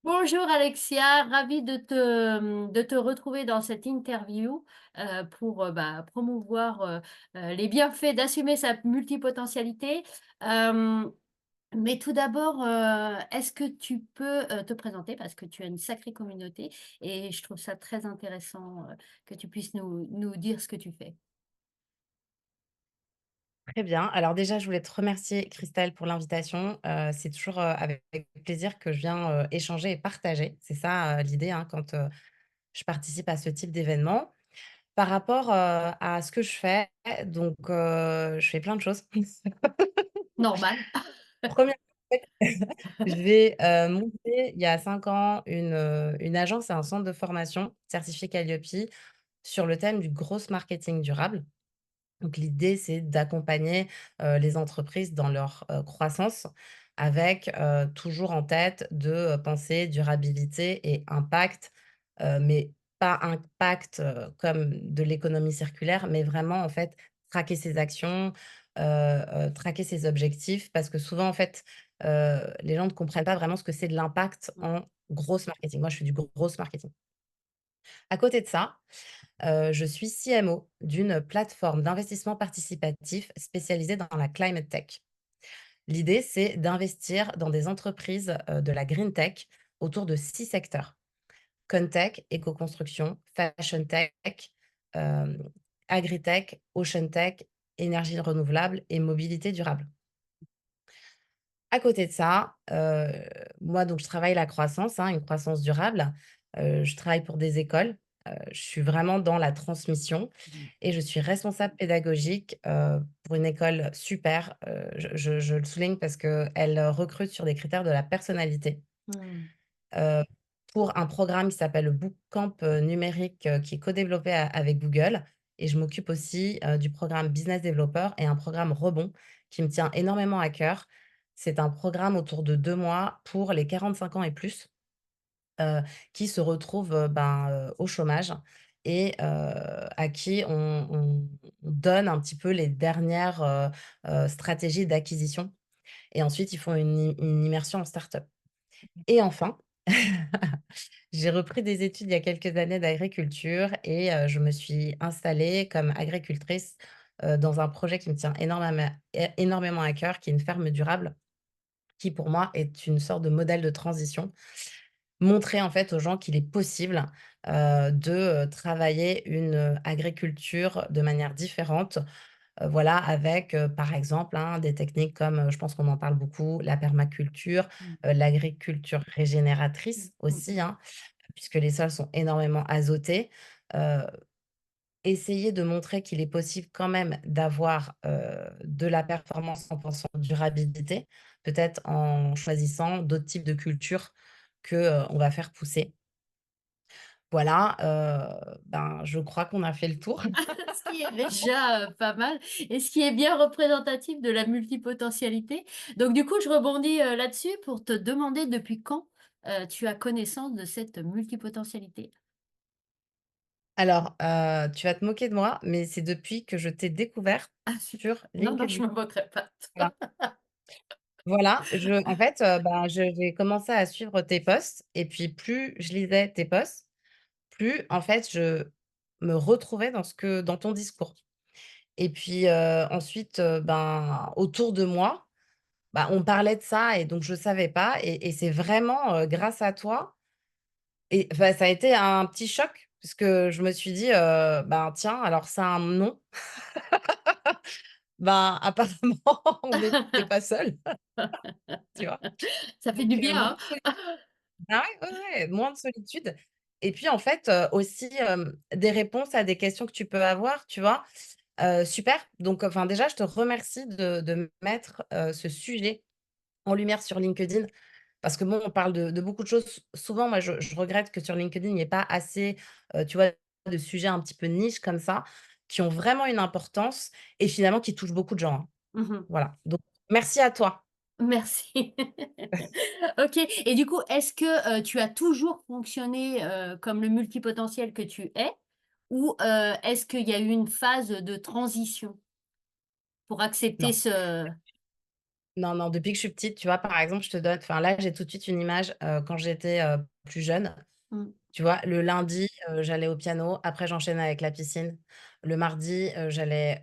Bonjour Alexia, ravie de te retrouver dans cette interview pour promouvoir les bienfaits d'assumer sa multipotentialité. Euh, mais tout d'abord, est-ce que tu peux te présenter parce que tu as une sacrée communauté et je trouve ça très intéressant que tu puisses nous dire ce que tu fais. Très bien. Alors déjà, je voulais te remercier Christelle pour l'invitation. C'est toujours, avec plaisir que je viens, échanger et partager. C'est ça, l'idée, hein, quand, je participe à ce type d'événement. Par rapport, à ce que je fais, donc, je fais plein de choses. Normal. Première, j'ai, monté il y a 5 ans une agence et un centre de formation certifié Qualiopi sur le thème du growth marketing durable. Donc l'idée, c'est d'accompagner, les entreprises dans leur, croissance avec, toujours en tête de, penser durabilité et impact, mais pas impact, comme de l'économie circulaire, mais vraiment, en fait, traquer ses actions, traquer ses objectifs parce que souvent, en fait, les gens ne comprennent pas vraiment ce que c'est de l'impact en gross marketing. Moi, je fais du gross marketing. À côté de ça, je suis CMO d'une plateforme d'investissement participatif spécialisée dans la climate tech. L'idée, c'est d'investir dans des entreprises, de la green tech autour de 6 secteurs: Contech, éco-construction, fashion tech, hem, agritech, ocean tech, énergie renouvelable et mobilité durable. À côté de ça, moi donc je travaille la croissance, hein, une croissance durable. Je travaille pour des écoles, je suis vraiment dans la transmission et je suis responsable pédagogique, pour une école super, je le souligne parce qu'elle, recrute sur des critères de la personnalité, Mm. heu, pour un programme qui s'appelle le Bootcamp, numérique, qui est co-développé avec Google et je m'occupe aussi, du programme Business Developer et un programme Rebond qui me tient énormément à cœur. C'est un programme autour de 2 mois pour les 45 ans et plus, heu, qui se retrouvent, au chômage et à qui on donne un petit peu les dernières, stratégies d'acquisition et ensuite ils font une immersion en start-up et enfin, j'ai repris des études il y a quelques années d'agriculture et je me suis installée comme agricultrice, dans un projet qui me tient énormément à cœur, qui est une ferme durable, qui pour moi est une sorte de modèle de transition. Montrer en fait aux gens qu'il est possible, de, travailler une, agriculture de manière différente, voilà avec, par exemple, hein, des techniques comme, je pense qu'on en parle beaucoup, la permaculture, Mm. l'agriculture Mm. régénératrice Mm. aussi, hein, puisque les sols sont énormément azotés. Heu, Essayer de montrer qu'il est possible quand même d'avoir, de la performance en pensant durabilité, peut-être en choisissant d'autres types de cultures que, on va faire pousser. Voilà, je crois qu'on a fait le tour. Ce qui est déjà, pas mal et ce qui est bien représentatif de la multipotentialité. Donc du coup, je rebondis, là-dessus pour te demander depuis quand, tu as connaissance de cette multipotentialité? Alors, tu vas te moquer de moi, mais c'est depuis que je t'ai découvert Ah super. sur Non, non, LinkedIn. je me moquerai pas de Voilà. toi. Voilà, en fait, j'ai commencé à suivre tes posts et puis plus je lisais tes posts, plus en fait je me retrouvais dans ton discours et puis, ensuite, autour de moi, on parlait de ça et donc je savais pas et c'est vraiment, grâce à toi et enfin ça a été un petit choc puisque je me suis dit, «Tiens, alors ça a un nom». Apparemment on n'était pas seuls, tu vois? Ça fait du Donc, bien, moins hein? de ouais, ouais, ouais, moins de solitude et puis en fait, aussi, des réponses à des questions que tu peux avoir, tu vois? Super, donc enfin déjà je te remercie de mettre, ce sujet en lumière sur LinkedIn parce que bon, on parle de beaucoup de choses. Souvent, moi je regrette que sur LinkedIn, il n'y ait pas assez, tu vois, de sujets un petit peu niche comme ça, qui ont vraiment une importance et finalement qui touchent beaucoup de gens, hein. Mmh. Voilà, donc merci à toi. Merci. OK et du coup, est-ce que, tu as toujours fonctionné, comme le multipotentiel que tu es? Ou, est-ce qu'il y a eu une phase de transition pour accepter Non. ce Non, non, depuis que je suis petite, tu vois, par exemple, je te donne enfin, là, j'ai tout de suite une image, quand j'étais, plus jeune. Mmh. Tu vois, le lundi, j'allais au piano, après j'enchaînais avec la piscine. Le mardi, j'allais,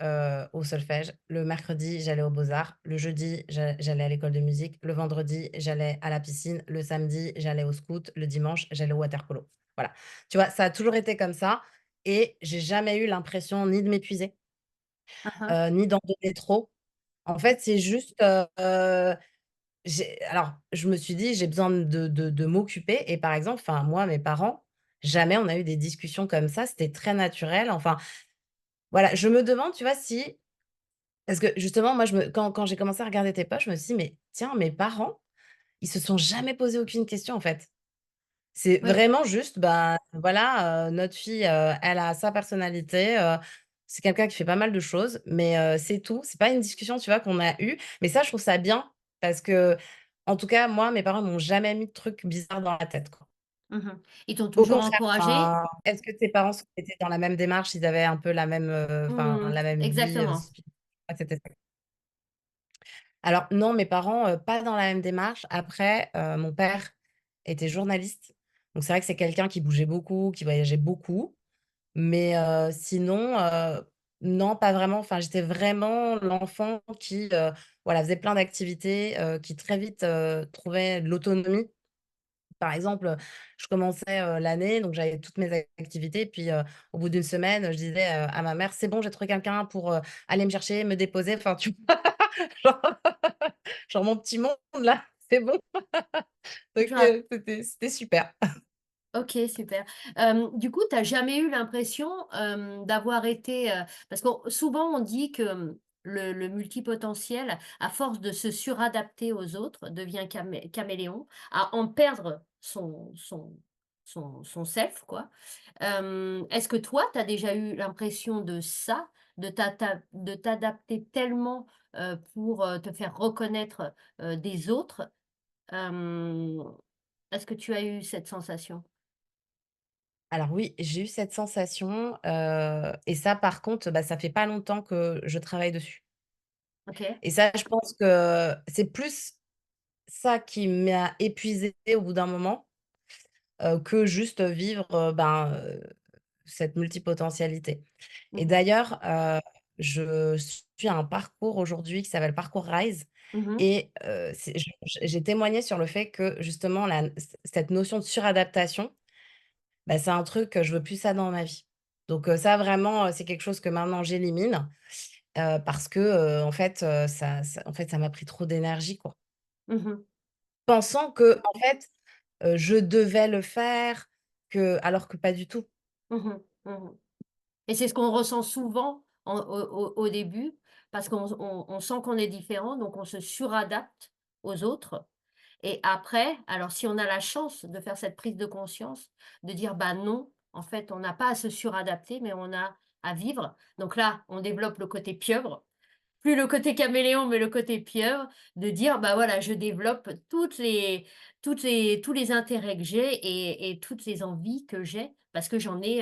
au solfège. Le mercredi, j'allais aux beaux-arts. Le jeudi, j'allais à l'école de musique. Le vendredi, j'allais à la piscine. Le samedi, j'allais au scout. Le dimanche, j'allais au water polo. Voilà. Tu vois, ça a toujours été comme ça et j'ai jamais eu l'impression ni de m'épuiser, Hein, hein. ni d'en donner trop. En fait, c'est juste, alors, je me suis dit: «J'ai besoin de m'occuper» et par exemple, enfin, moi, mes parents, jamais on a eu des discussions comme ça, c'était très naturel. Enfin, voilà, je me demande, tu vois, si parce que justement, moi, quand j'ai commencé à regarder tes posts, je me suis dit: «Mais tiens, mes parents, ils se sont jamais posé aucune question, en fait». C'est Oui. vraiment juste, bah, voilà, notre fille, elle a sa personnalité, c'est quelqu'un qui fait pas mal de choses, mais c'est tout. C'est pas une discussion, tu vois, qu'on a eue. Mais ça, je trouve ça bien parce que, en tout cas, moi, mes parents m'ont jamais mis de trucs bizarres dans la tête, quoi. Mmh. Ils t'ont Au toujours contraire, encouragé? enfin, est-ce que tes parents étaient dans la même démarche? Ils avaient un peu la même, enfin, Mmh. la même vie, Exactement. spi ah, c'était ça. Alors non, mes parents, pas dans la même démarche. Après, mon père était journaliste, donc c'est vrai que c'est quelqu'un qui bougeait beaucoup, qui voyageait beaucoup. Mais sinon, non, pas vraiment. Enfin, j'étais vraiment l'enfant qui, voilà, faisait plein d'activités, qui très vite, trouvait de l'autonomie. Par exemple, je commençais, l'année, donc j'avais toutes mes activités, puis, au bout d'une semaine, je disais, à ma mère: «C'est bon, j'ai trouvé quelqu'un pour, aller me chercher, me déposer». Enfin, tu vois? Genre genre mon petit monde là, c'est bon. Donc Genre c'était super. OK, super. Du coup, tu as jamais eu l'impression, d'avoir été, parce que souvent on dit que, le multipotentiel, à force de se suradapter aux autres, devient caméléon, à en perdre son self, quoi. Est-ce que toi, tu as déjà eu l'impression de ça? De t'adapter tellement, pour, te faire reconnaître, des autres? Hem, Est-ce que tu as eu cette sensation? Alors oui, j'ai eu cette sensation, et ça par contre, bah, ça fait pas longtemps que je travaille dessus OK. et ça, je pense que c'est plus ça qui m'a épuisée au bout d'un moment, que juste vivre, cette multipotentialité et Mmh mh. d'ailleurs, je suis un parcours aujourd'hui qui s'appelle Parcours Rise Mmh mh. et c'est j'ai témoigné sur le fait que justement cette notion de suradaptation, bah, c'est un truc que je veux plus ça dans ma vie. Donc ça vraiment, c'est quelque chose que maintenant j'élimine, parce que, en fait, ça m'a pris trop d'énergie, quoi. Mmh mh. Pensant que en fait, je devais le faire, alors que pas du tout. Mmh mh. Mmh. Et c'est ce qu'on ressent souvent au début, parce qu'on sent qu'on est différent, donc on se suradapte aux autres et après, alors si on a la chance de faire cette prise de conscience, de dire: «Bah non, en fait, on n'a pas à se suradapter, mais on a à vivre». Donc là, on développe le côté pieuvre. Plus le côté caméléon, mais le côté pieuvre, de dire: «Bah, voilà, je développe tous les intérêts que j'ai et toutes les envies que j'ai parce que j'en ai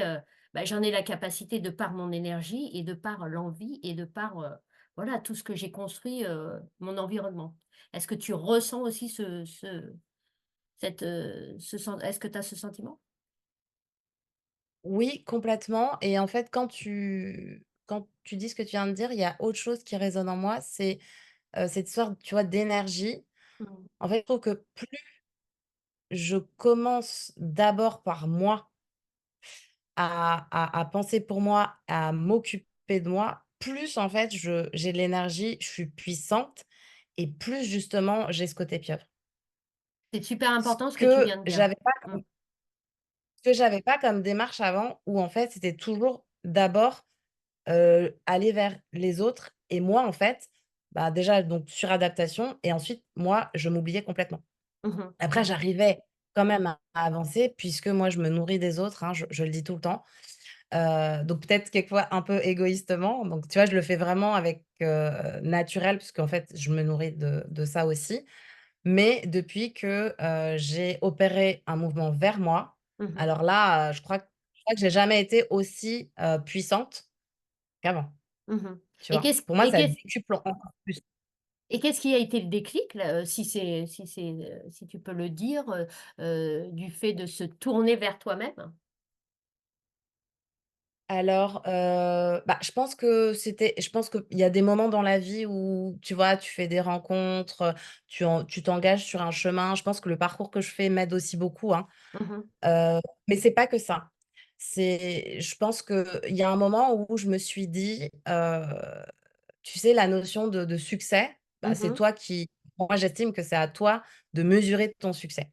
la capacité de par mon énergie et de par l'envie et de par, voilà, tout ce que j'ai construit, mon environnement». Est-ce que tu ressens aussi est-ce que tu as ce sentiment? Oui, complètement et en fait, quand tu dis ce que tu viens de dire, il y a autre chose qui résonne en moi, c'est, cette sorte, tu vois, d'énergie. Mmh. En fait, je trouve que plus je commence d'abord par moi, à penser pour moi, à m'occuper de moi, plus en fait j'ai de l'énergie, je suis puissante et plus justement j'ai ce côté pieuvre. C'est super Ce important ce que tu que viens de dire. j'avais pas Mmh. ce que j'avais pas comme démarche avant où en fait c'était toujours d'abord, aller vers les autres et moi en fait, bah, déjà donc suradaptation et ensuite moi je m'oubliais complètement. Mmh mh. Après Mmh. j'arrivais quand même à avancer puisque moi je me nourris des autres, hein, je le dis tout le temps. Donc peut-être quelquefois un peu égoïstement, donc tu vois, je le fais vraiment avec, naturel puisqu'en fait je me nourris de ça aussi. Mais depuis que, j'ai opéré un mouvement vers moi, Mmh. alors là, je crois que j'ai jamais été aussi, puissante qu'avant, Mmh. tu Et vois? Pour moi, ça qu'est-ce décuple encore plus. Et qu'est-ce qui a été le déclic là, si tu peux le dire, du fait de se tourner vers toi-même? Alors, bah, je pense qu'il y a des moments dans la vie où, tu vois, tu fais des rencontres, tu t'engages sur un chemin. Je pense que le parcours que je fais m'aide aussi beaucoup, hein. Mmh mh. Heu, mais c'est pas que ça. Je pense qu'il y a un moment où je me suis dit, tu sais, la notion de succès, bah, c'est Mmh. toi qui moi, j'estime que c'est à toi de mesurer ton succès.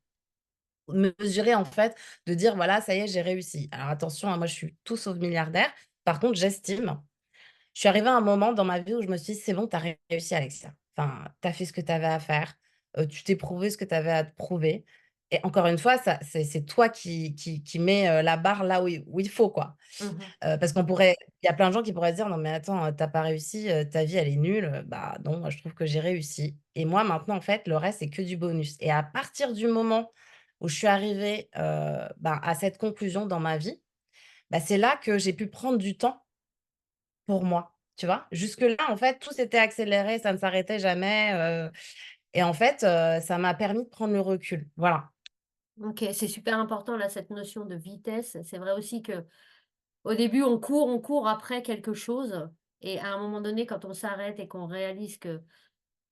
Mesurer, en fait, de dire: «Voilà, ça y est, j'ai réussi». Alors attention, hein, moi, je suis tout sauf milliardaire. Par contre, je suis arrivée à un moment dans ma vie où je me suis dit: «C'est bon, tu as réussi, Alexia. Enfin, tu as fait ce que tu avais à faire, tu t'es prouvé ce que tu avais à te prouver» et encore une fois, ça c'est toi qui mets, la barre là où il faut, quoi. Mmh. Parce il y a plein de gens qui pourraient se dire: «Non mais attends, tu pas réussi, ta vie elle est nulle». Bah non, moi je trouve que j'ai réussi et moi maintenant en fait le reste c'est que du bonus et à partir du moment où je suis arrivée, bah, à cette conclusion dans ma vie, bah, c'est là que j'ai pu prendre du temps pour moi, tu vois? Jusque-là en fait tout s'était accéléré, ça ne s'arrêtait jamais, et en fait, ça m'a permis de prendre le recul. Voilà. OK, c'est super important là, cette notion de vitesse. C'est vrai aussi que au début, on court après quelque chose et à un moment donné, quand on s'arrête et qu'on réalise que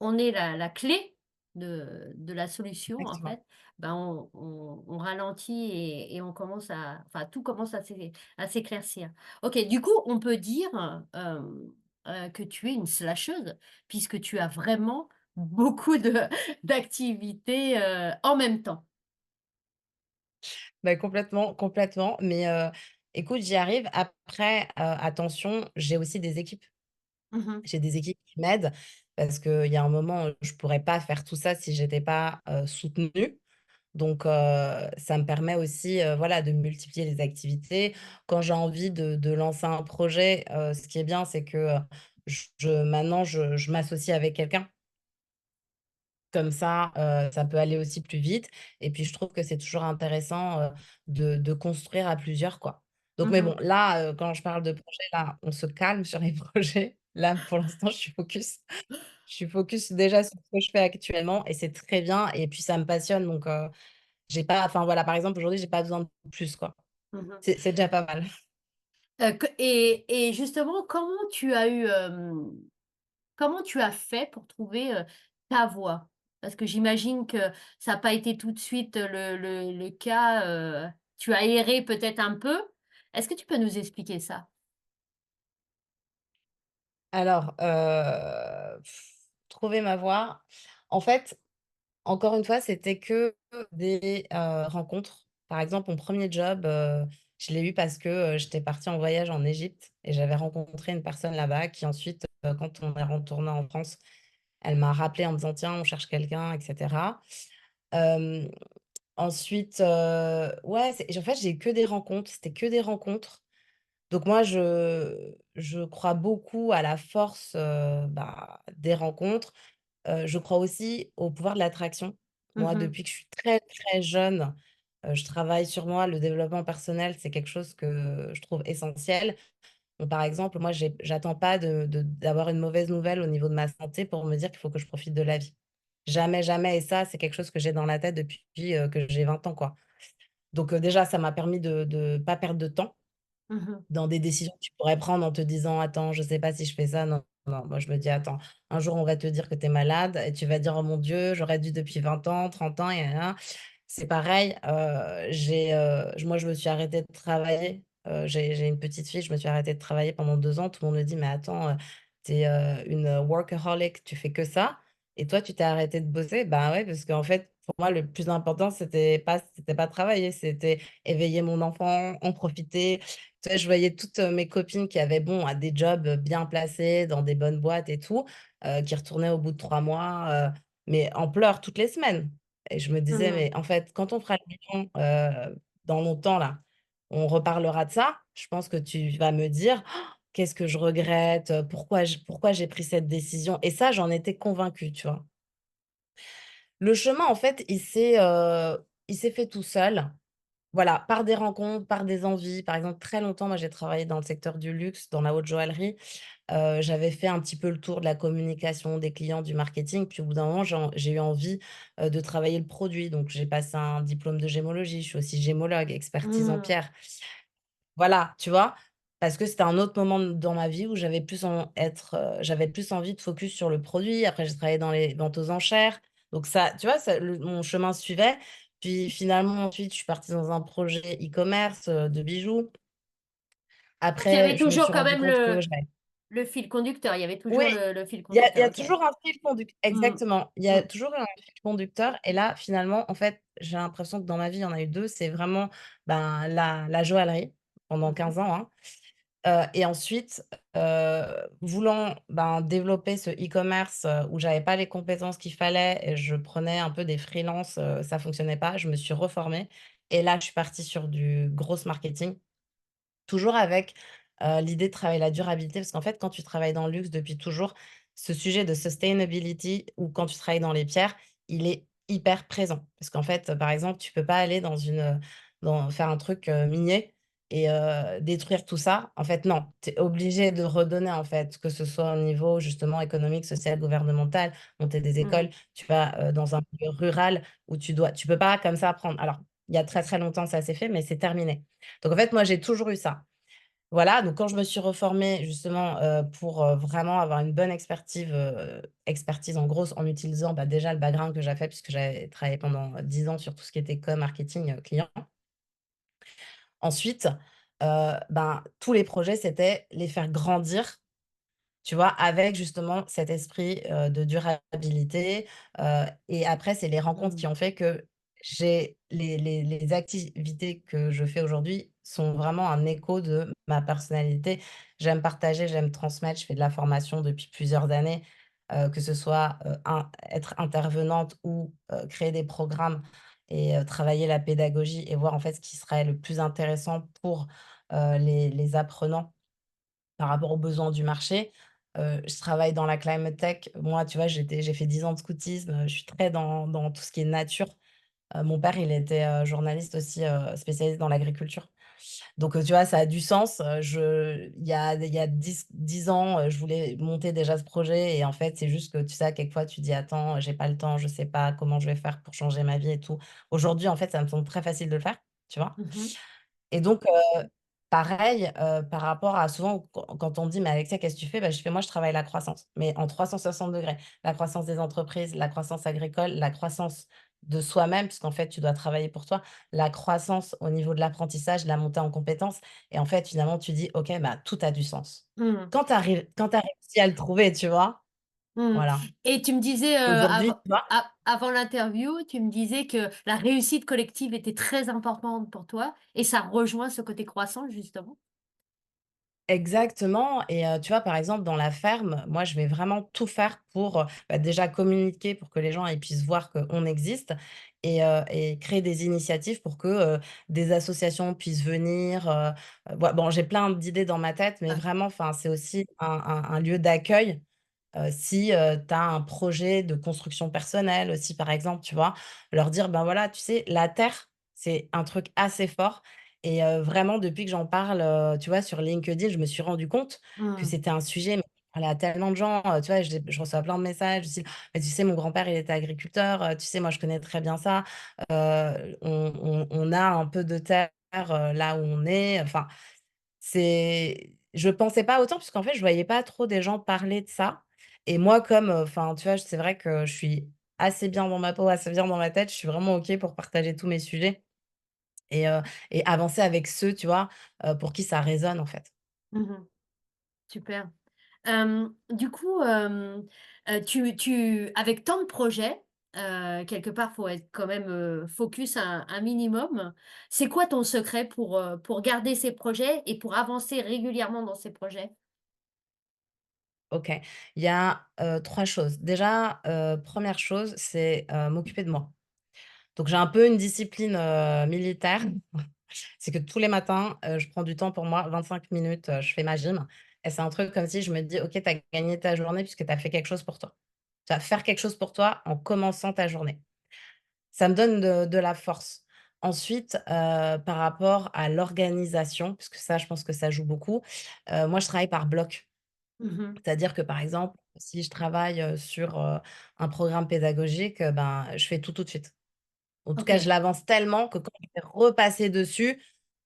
on est la clé de la solution en Exactement. fait, ben, on ralentit et on commence à enfin, tout commence à s'éclaircir. OK, du coup, on peut dire, que tu es une slasheuse puisque tu as vraiment beaucoup de d'activités, en même temps. Bah, complètement, complètement, mais écoute, j'y arrive. Après, attention, j'ai aussi des équipes. Mmh mh. J'ai des équipes qui m'aident parce qu'il y a un moment, je pourrais pas faire tout ça si j'étais pas, soutenue. Donc ça me permet aussi, voilà, de multiplier les activités. Quand j'ai envie de lancer un projet, ce qui est bien, c'est que, maintenant je m'associe avec quelqu'un. Comme ça peut aller aussi plus vite et puis je trouve que c'est toujours intéressant, de construire à plusieurs, quoi. Donc mais bon, Mmh. là, quand je parle de projet, là, on se calme sur les projets. Là, pour l'instant, je suis focus déjà sur ce que je fais actuellement et c'est très bien et puis ça me passionne donc j'ai pas enfin voilà, par exemple, aujourd'hui, j'ai pas besoin de plus, quoi. Mmh. C'est déjà pas mal. Que et justement, comment tu as fait pour trouver, ta voie? Parce que j'imagine que ça a pas été tout de suite, le cas, tu as erré peut-être un peu. Est-ce que tu peux nous expliquer ça? Alors, trouver ma voie, en fait, encore une fois, c'était que des, rencontres. Par exemple, mon premier job, je l'ai eu parce que, j'étais partie en voyage en Égypte et j'avais rencontré une personne là-bas qui ensuite, quand on est retourné en France, elle m'a rappelé en me disant: «Tiens, on cherche quelqu'un» et cetera. Hem, ensuite, ouais, en fait, j'ai eu que des rencontres, c'était que des rencontres. Donc moi, je crois beaucoup à la force, bah, des rencontres. Je crois aussi au pouvoir de l'attraction. Moi, Mmh. depuis que je suis très, très jeune, je travaille sur moi. Le développement personnel, c'est quelque chose que je trouve essentiel. Donc, par exemple, moi, j'attends pas d'avoir une mauvaise nouvelle au niveau de ma santé pour me dire qu'il faut que je profite de la vie. Jamais, jamais et ça, c'est quelque chose que j'ai dans la tête depuis, que j'ai 20 ans, quoi. Donc, déjà, ça m'a permis de pas perdre de temps Mmh. dans des décisions que tu pourrais prendre en te disant: «Attends, je sais pas si je fais ça». Non, non, moi je me dis: «Attends, un jour on va te dire que tu es malade et tu vas dire: "Oh mon Dieu, j'aurais dû depuis 20 ans, 30 ans et nin C'est pareil, moi je me suis arrêtée de travailler, j'ai une petite fille, je me suis arrêtée de travailler pendant 2 ans. Tout le monde me dit: «Mais attends, tu es, une, workaholic, tu fais que ça et toi tu t'es arrêtée de bosser?» Bah ouais, parce qu'en fait, pour moi le plus important c'était pas travailler, c'était éveiller mon enfant, en profiter. Tu vois, je voyais toutes, mes copines qui avaient, bon, des jobs, bien placés dans des bonnes boîtes et tout, qui retournaient au bout de 3 mois, mais en pleurs toutes les semaines et je me disais: Mmh. «Mais en fait, quand on fera le bilan, dans longtemps là, on reparlera de ça. Je pense que tu vas me dire: "Oh, qu'est-ce que je regrette, pourquoi j'ai pris cette décision?» et ça, j'en étais convaincue, tu vois? Le chemin, en fait, il s'est fait tout seul. voilà, par des rencontres, par des envies. Par exemple, très longtemps, moi, j'ai travaillé dans le secteur du luxe, dans la haute joaillerie. J'avais fait un petit peu le tour de la communication, des clients, du marketing. Puis au bout d'un moment, j'ai eu envie, de travailler le produit. Donc j'ai passé un diplôme de gémologie. Je suis aussi gémologue, expertise en Mmh. pierre. Voilà, tu vois? Parce que c'était un autre moment dans ma vie où j'avais plus envie de focus sur le produit. Après, j'ai travaillé dans les ventes aux enchères. Donc ça, tu vois, mon chemin suivait. Puis finalement, ensuite, je suis partie dans un projet e-commerce, de bijoux. Donc il y avait Après, je me toujours suis quand rendu même compte que j'avais le fil conducteur, il y avait oui, toujours le fil il y conducteur, a OK. toujours un fil conducteur. Mmh. Exactement. Il y a Mmh. toujours un fil conducteur et là, finalement, en fait, j'ai l'impression que dans ma vie, il y en a eu 2. C'est vraiment, ben, la joaillerie pendant Mmh mh. 15 ans, hein. Et ensuite, voulant, ben, développer ce e-commerce, où j'avais pas les compétences qu'il fallait et je prenais un peu des freelances, ça fonctionnait pas. Je me suis reformée et là, je suis partie sur du gross marketing. Toujours avec, l'idée de travailler la durabilité parce qu'en fait, quand tu travailles dans le luxe depuis toujours, ce sujet de sustainability ou quand tu travailles dans les pierres, il est hyper présent. Parce qu'en fait, par exemple, tu peux pas aller dans faire un truc, minier et détruire tout ça. En fait, non, tu es obligé de redonner, en fait, que ce soit au niveau justement économique, social, gouvernemental, monter des Mmh. écoles. Tu vas, dans un milieu rural où tu peux pas comme ça prendre alors, il y a très, très longtemps, ça s'est fait, mais c'est terminé. Donc en fait, moi, j'ai toujours eu ça. Voilà, donc quand je me suis reformée justement, pour, vraiment avoir une bonne expertise en gros en utilisant, bah, déjà le background que j'avais fait puisque j'avais travaillé pendant 10 ans sur tout ce qui était marketing, client. Ensuite, ben, tous les projets, c'était les faire grandir. Tu vois? Avec justement cet esprit, de durabilité, et après c'est les rencontres Mmh. qui ont fait que j'ai les activités que je fais aujourd'hui sont vraiment un écho de ma personnalité. J'aime partager, j'aime transmettre, je fais de la formation depuis plusieurs années, que ce soit, être intervenante ou, créer des programmes et travailler la pédagogie et voir en fait ce qui serait le plus intéressant pour, les apprenants par rapport aux besoins du marché. Je travaille dans la climate tech. Moi, tu vois, j'ai fait 10 ans de scoutisme, je suis très dans tout ce qui est nature. Mon père, il était, journaliste aussi, spécialisé dans l'agriculture. Donc, tu vois, ça a du sens. Il y a 10 ans, je voulais monter déjà ce projet et en fait, c'est juste que, tu sais, quelquefois, tu dis: «Attends, j'ai pas le temps, je sais pas comment je vais faire pour changer ma vie et tout». Aujourd'hui, en fait, ça me semble très facile de le faire, tu vois? Mmh mh. Et donc, pareil, par rapport à souvent quand on me dit: «Mais Alexia, qu'est-ce que tu fais?» Bah, je fais: «Moi, je travaille la croissance», mais en 360°. La croissance des entreprises, la croissance agricole, la croissance de soi-même, puisqu'en fait, tu dois travailler pour toi, la croissance au niveau de l'apprentissage, la montée en compétences et en fait, finalement, tu dis: «OK, bah, tout a du sens». Mmh. Quand tu as réussi à le trouver, tu vois? Mmh. Voilà. Et tu me disais, Aujourd'hui, tu vois? avant l'interview, tu me disais que la réussite collective était très importante pour toi et ça rejoint ce côté croissant justement? Exactement et tu vois, par exemple, dans la ferme, moi, je vais vraiment tout faire pour, bah, déjà communiquer pour que les gens, ils puissent voir qu'on existe et créer des initiatives pour que, des associations puissent venir, bon, j'ai plein d'idées dans ma tête, mais Ah. vraiment, enfin, c'est aussi un lieu d'accueil. Si, tu as un projet de construction personnelle aussi, par exemple, tu vois? Leur dire: «Ben, voilà, tu sais, la terre, c'est un truc assez fort» et vraiment depuis que j'en parle, tu vois, sur LinkedIn, je me suis rendu compte que Mmh. c'était un sujet, mais parlait à tellement de gens, tu vois? Je reçois plein de messages du style: «Mais tu sais, mon grand-père, il était agriculteur, tu sais, moi, je connais très bien ça, on a un peu de terre, là où on est», enfin, je pensais pas autant puisqu'en fait, je voyais pas trop des gens parler de ça et moi comme, enfin, tu vois, c'est vrai que je suis assez bien dans ma peau, assez bien dans ma tête, je suis vraiment OK pour partager tous mes sujets et heu et avancer avec ceux, tu vois, pour qui ça résonne, en fait. Mmh. Super. Du coup, tu avec tant de projets, quelque part, faut être quand même, focus un minimum. C'est quoi ton secret pour garder ces projets et pour avancer régulièrement dans ces projets? OK. Il y a, 3 choses. Déjà, 1re chose, c'est, m'occuper de moi. Donc j'ai un peu une discipline, militaire. C'est que tous les matins, je prends du temps pour moi, 25 minutes, je fais ma gym et c'est un truc comme si je me dis: «OK, tu as gagné ta journée puisque tu as fait quelque chose pour toi». Tu vas faire quelque chose pour toi en commençant ta journée. Ça me donne de la force. Ensuite, par rapport à l'organisation, puisque ça, je pense que ça joue beaucoup, moi, je travaille par bloc. Mmh mh. C'est-à-dire que, par exemple, si je travaille, sur, un programme pédagogique, ben, je fais tout, tout de suite. En tout cas, je OK. l'avance tellement que quand je vais repasser dessus,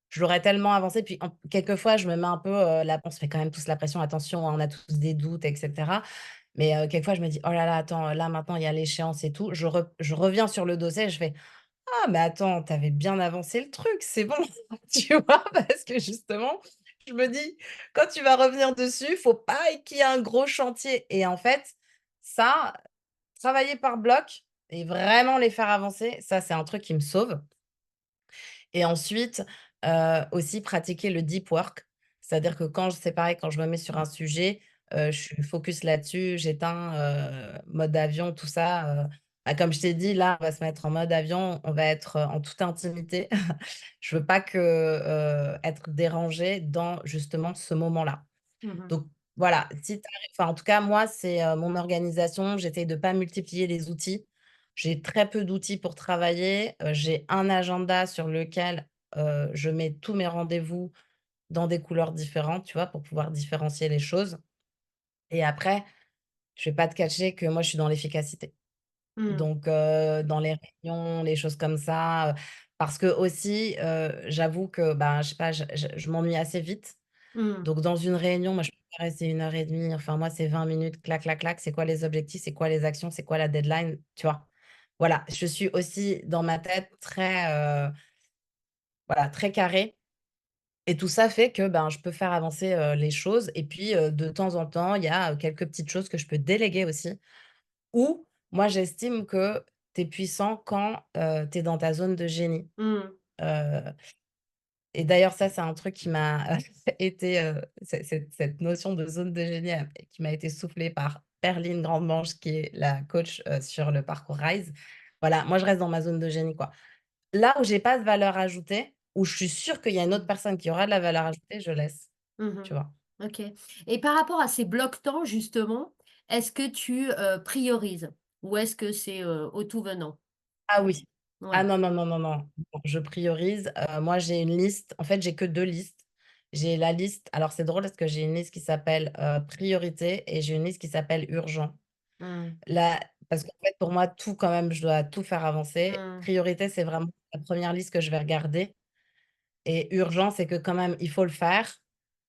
je l'aurai tellement avancé. Puis en quelquefois, je me mets un peu, la on se fait quand même tous la pression, attention, hein, on a tous des doutes et cetera. Mais, quelquefois, je me dis: «Oh là là, attends, là, maintenant, il y a l'échéance et tout». Je reviens sur le dossier et je fais: «Ah mais attends, tu avais bien avancé le truc, c'est bon». Tu vois? Parce que justement, je me dis: «Quand tu vas revenir dessus, faut pas qu'il y ait un gros chantier» et en fait, ça, travailler par bloc et vraiment les faire avancer, ça, c'est un truc qui me sauve. Et ensuite, aussi pratiquer le deep work. C'est-à-dire que quand c'est pareil, quand je me mets sur un sujet, je suis focus là-dessus, j'éteins, mode avion, tout ça, bah, comme je t'ai dit, là, on va se mettre en mode avion, on va être, en toute intimité. Je veux pas que, être dérangée dans justement ce moment-là. Mmh mh. Donc voilà, si tu arrives enfin en tout cas moi c'est, mon organisation, j'essaye de pas multiplier les outils. J'ai très peu d'outils pour travailler, j'ai un agenda sur lequel, je mets tous mes rendez-vous dans des couleurs différentes, tu vois? Pour pouvoir différencier les choses et après, je vais pas te cacher que moi je suis dans l'efficacité. Mmh. Donc dans les réunions, les choses comme ça, parce qu'aussi, j'avoue que, bah, je sais pas, je m'ennuie assez vite. Mmh. Donc dans une réunion, moi, je peux pas rester 1 heure et demie. Enfin, moi, c'est 20 minutes, clac, clac, clac. C'est quoi les objectifs? C'est quoi les actions? C'est quoi la deadline? Tu vois? Voilà, je suis aussi dans ma tête très, voilà, très carrée et tout ça fait que, ben, je peux faire avancer, les choses et puis, de temps en temps, il y a, quelques petites choses que je peux déléguer aussi ou moi, j'estime que tu es puissant quand, tu es dans ta zone de génie. Mmh. Heu Et d'ailleurs, ça, c'est un truc qui m'a été, cette notion de zone de génie qui m'a été soufflée par Perline Grandmange, qui est la coach, sur le parcours Rise. Voilà, moi, je reste dans ma zone de génie, quoi. Là où j'ai pas de valeur ajoutée, où je suis sûre qu'il y a une autre Mmh. personne qui aura de la valeur ajoutée, je laisse, Mmh. tu vois? OK, et par rapport à ces blocs-temps justement, est-ce que tu, priorises? Ou est-ce que c'est, au tout venant? Ah oui. Ah Ouais. non, non, non, non, non, non, je priorise. Moi, j'ai une liste. En fait, j'ai que 2 listes. J'ai la liste alors c'est drôle parce que j'ai une liste qui s'appelle, priorité et j'ai une liste qui s'appelle urgent. Mmh. Là parce qu'en fait, pour moi, tout quand même, je dois tout faire avancer. Mmh. Priorité, c'est vraiment la première liste que je vais regarder et urgent, c'est que quand même, il faut le faire.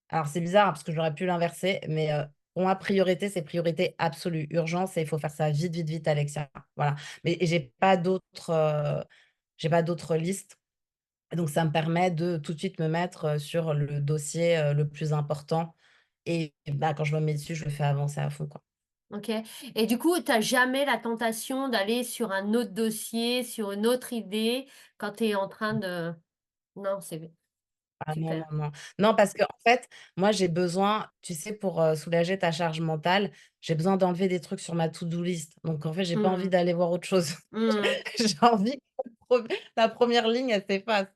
Alors c'est bizarre, hein, parce que j'aurais pu l'inverser, mais pour moi, priorité, c'est priorité absolue. Urgence, c'est il faut faire ça vite, vite, vite, Alexia. Voilà. Mais j'ai pas d'autres listes. Donc ça me permet de tout de suite me mettre, sur le dossier, le plus important et bah, quand je me mets dessus, je le fais avancer à fond, quoi. OK, et du coup, tu as jamais la tentation d'aller sur un autre dossier, sur une autre idée quand tu es en train de non, c'est Ah non, non, super. non. Non, parce qu'en fait, moi, j'ai besoin, tu sais, pour, soulager ta charge mentale, j'ai besoin d'enlever des trucs sur ma to do list. Donc en fait, j'ai pas envie Mmh. d'aller voir autre chose. Mmh. J'ai envie que la première ligne, elle s'efface.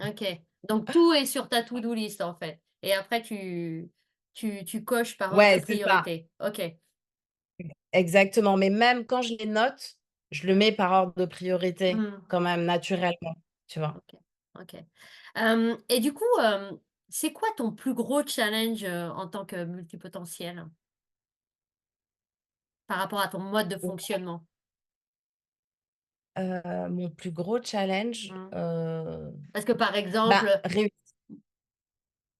OK. Donc tout est sur ta to do list, en fait, et après tu coches par ordre de Ouais, c'est ça, priorité? OK. exactement. Mais même quand je les note, je le mets par ordre de priorité Mmh. quand même naturellement, tu vois? OK, OK. Et du coup, c'est quoi ton plus gros challenge, en tant que multipotentiel? Par rapport à ton mode de fonctionnement? Mon plus gros challenge, Mmh. Parce que par bah, exemple réu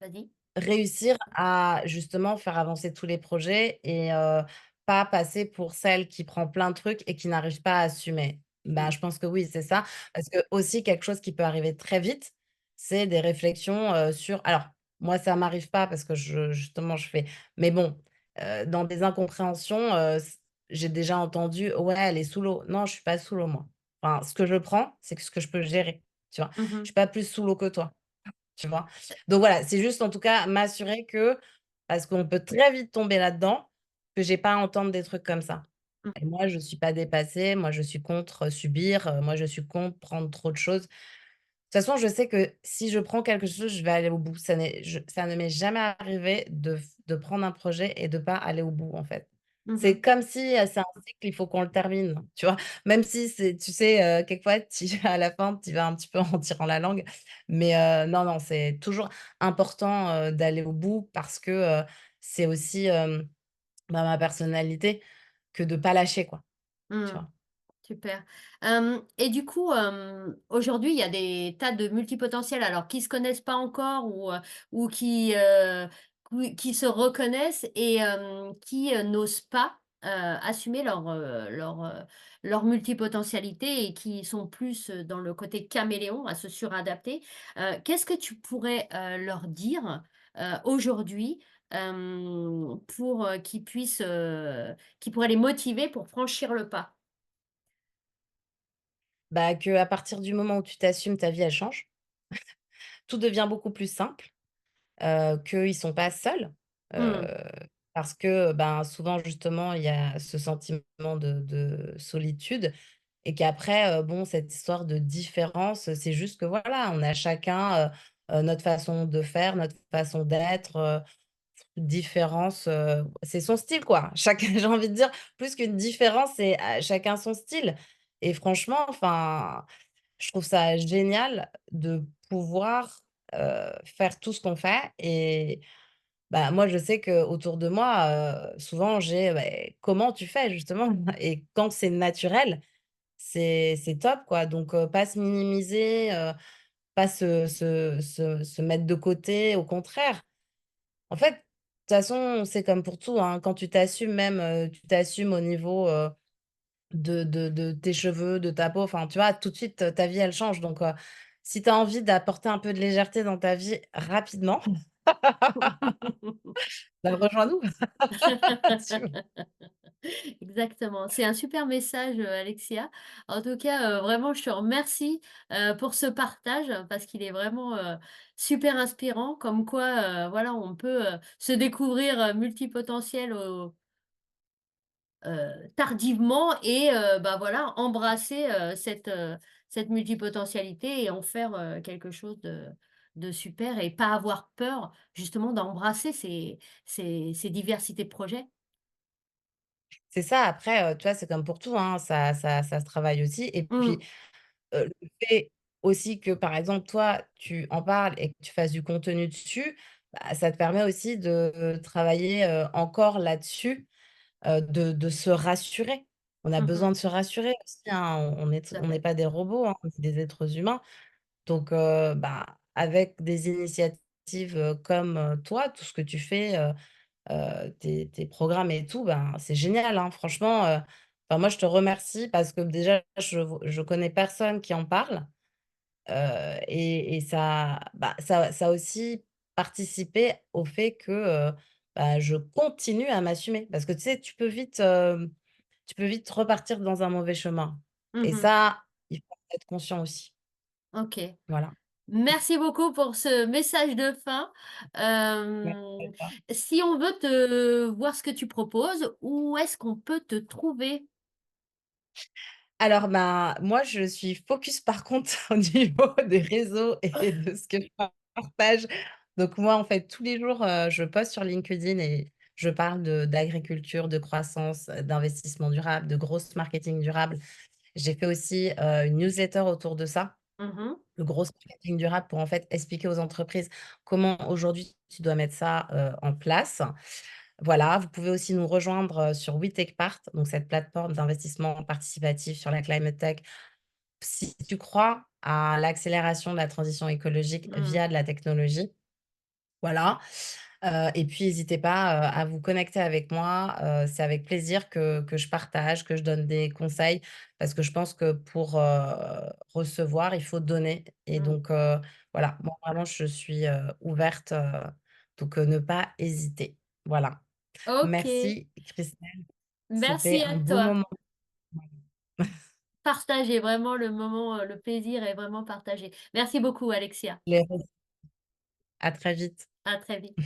vas-y. réussir à justement faire avancer tous les projets et pas passer pour celle qui prend plein de trucs et qui n'arrive pas à assumer. Bah, Mmh. je pense que oui, c'est ça. Parce que aussi quelque chose qui peut arriver très vite, c'est des réflexions, sur alors moi ça m'arrive pas parce que justement je fais mais bon, dans des incompréhensions, j'ai déjà entendu: «Ouais, elle est sous l'eau». Non, je suis pas sous l'eau moi. Enfin, ce que je prends, c'est que ce que je peux gérer, tu vois? Mmh Je mh. suis pas plus sous l'eau que toi. Tu vois? Donc voilà, c'est juste en tout cas m'assurer que parce qu'on peut très vite tomber là-dedans, que j'ai pas à entendre des trucs comme ça. Mmh. Et moi, je suis pas dépassée, moi je suis contre subir, moi je suis contre prendre trop de choses. De toute façon, je sais que si je prends quelque chose, je vais aller au bout. Ça ne m'est jamais arrivé de prendre un projet et de pas aller au bout, en fait. Mmh. C'est comme si, c'est un cycle, il faut qu'on le termine, tu vois? Même si c'est tu sais, quelquefois tu à la fin, tu y vas un petit peu en tirant la langue, mais non, non, c'est toujours important, d'aller au bout parce que, c'est aussi, bah, ma personnalité que de pas lâcher, quoi, tu Mmh. vois? Super. Et du coup, aujourd'hui, il y a des tas de multipotentiels, alors qui se connaissent pas encore ou qui se reconnaissent et qui, n'osent pas, assumer leur multipotentialité et qui sont plus, dans le côté caméléon, à se suradapter. Qu'est-ce que tu pourrais, leur dire, aujourd'hui, pour, qui pourrait les motiver pour franchir le pas? Bah, qu'à partir du moment où tu t'assumes, ta vie, elle change. Tout devient beaucoup plus simple, qu'ils sont pas seuls, Mmh. parce que, ben, souvent, justement, il y a ce sentiment de solitude et qu'après, bon, cette histoire de différence, c'est juste que, voilà, on a chacun, notre façon de faire, notre façon d'être, différence, c'est son style, quoi. Chacun j'ai envie de dire, plus qu'une différence, c'est, chacun son style et franchement, enfin, je trouve ça génial de pouvoir, faire tout ce qu'on fait et bah, moi, je sais qu'autour de moi, souvent j'ai: «Beh, comment tu fais justement?» et quand c'est naturel, c'est top, quoi, donc pas se minimiser, pas se mettre de côté, au contraire. En fait, de toute façon, c'est comme pour tout, hein, quand tu t'assumes même, tu t'assumes au niveau, de tes cheveux, de ta peau, enfin, tu vois? Tout de suite, ta vie, elle change donc si tu as envie d'apporter un peu de légèreté dans ta vie rapidement, bah, rejoins-nous, tu vois? Exactement. C'est un super message, Alexia. En tout cas, vraiment, je te remercie, pour ce partage parce qu'il est vraiment, super inspirant comme quoi, voilà, on peut, se découvrir, multipotentiel tardivement et bah, voilà, embrasser, cette multipotentialité et en faire, quelque chose de super et pas avoir peur justement d'embrasser ces diversités de projets. C'est ça, après, tu vois, c'est comme pour tout, hein, ça se travaille aussi et Mmh. puis, le fait aussi que, par exemple, toi, tu en parles et que tu fasses du contenu dessus, bah, ça te permet aussi de travailler, encore là-dessus, de se rassurer. On a Mmh besoin mh. de se rassurer aussi, hein, Tout à on n'est fait. pas des robots, hein, on est des êtres humains. Donc, bah, avec des initiatives, comme, toi, tout ce que tu fais, tes programmes et tout, ben, c'est génial, hein. Franchement, enfin, moi, je te remercie parce que déjà, je connais personne qui en parle, et ça, bah, ça a aussi participé au fait que, bah, je continue à m'assumer. Parce que tu sais, tu peux vite repartir dans un mauvais chemin et Mmh mh. ça, il faut en être conscient aussi. OK. Voilà. Merci beaucoup pour ce message de fin. Merci à Hem, toi. Si on veut te voir ce que tu proposes, où est-ce qu'on peut te trouver? Alors, ben, moi, je suis focus par contre au niveau des réseaux et de ce que je partage. Donc moi, en fait, tous les jours, je poste sur LinkedIn et je parle d'agriculture, de croissance, d'investissement durable, de grosse marketing durable. J'ai fait aussi, une newsletter autour de ça, Mmh mh. le gros marketing durable pour en fait expliquer aux entreprises comment aujourd'hui tu dois mettre ça, en place. Voilà, vous pouvez aussi nous rejoindre, sur We Take Part, donc cette plateforme d'investissement participatif sur la climate tech. Si tu crois à l'accélération de la transition écologique Mmh. via de la technologie, voilà, et puis n'hésitez pas, à vous connecter avec moi, c'est avec plaisir que je partage, que je donne des conseils parce que je pense que pour, recevoir, il faut donner et Mmh. donc voilà, moi vraiment je suis, ouverte, donc ne pas hésiter. Voilà. OK. Merci Christelle, c'était Merci un à beau toi. moment. Partagé, vraiment le moment, le plaisir est vraiment partagé. Merci beaucoup Alexia. Les à très vite. À très vite.